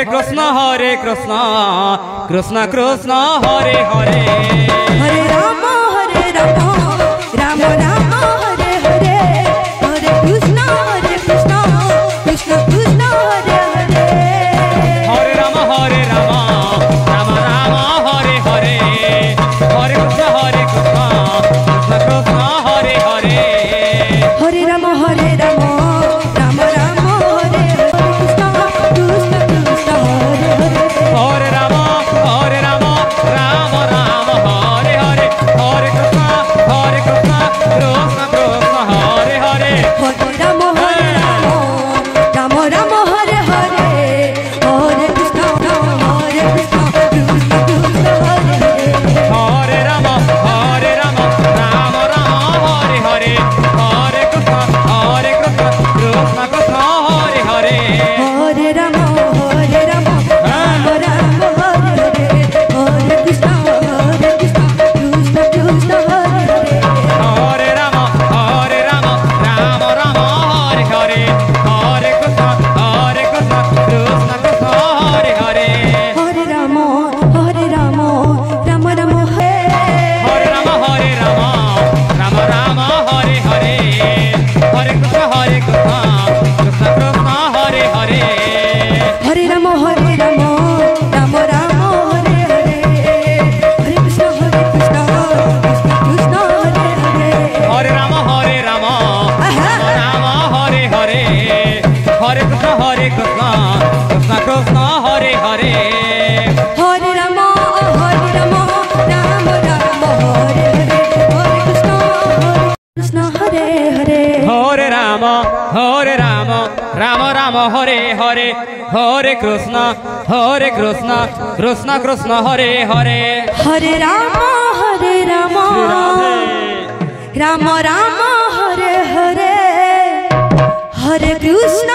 Krishna Krishna Krishna Hare Hare Hare Ram Ram Ram Hare Hare Hare Krishna Krishna Krishna Hare Hare Hare Ram Ram Ram Hare Hare Hare Krishna Krishna Krishna Hare Hare Hare Ram Ram Ram Hare Hare Krishna Krishna Hare Hare Hare Ram Ram Ram Hare Hare Hare Krishna Krishna Krishna Hare Hare Hare Ram Ram Ram Hare Hare Hare Krishna Krishna Krishna Hare Hare Hare Ram Ram Ram Hare Hare Hare Krishna Krishna Krishna Hare Hare Hare Ram Ram Ram Hare Hare Hare Krishna Krishna Krishna Hare Hare Hare Ram Ram Ram Hare Hare Hare Krishna Krishna Krishna Hare Hare Hare Ram Ram Ram Hare Hare Ram Ram Ram Hare Hare Hare Krishna Krishna Krishna Hare Hare Hare Ram Ram Ram Hare Hare Hare Krishna Krishna Krishna Hare Hare Hare Ram Ram Hare Hare Hare Krishna Krishna Krishna Hare Hare Hare Ram Ram Ram Hare Hare Hare Krishna Hare Hare Hare Ram Ram Ram Hare Hare Hare Krishna Krishna Krishna Hare Hare Hare Ram Ram Ram Hare Hare Hare Krishna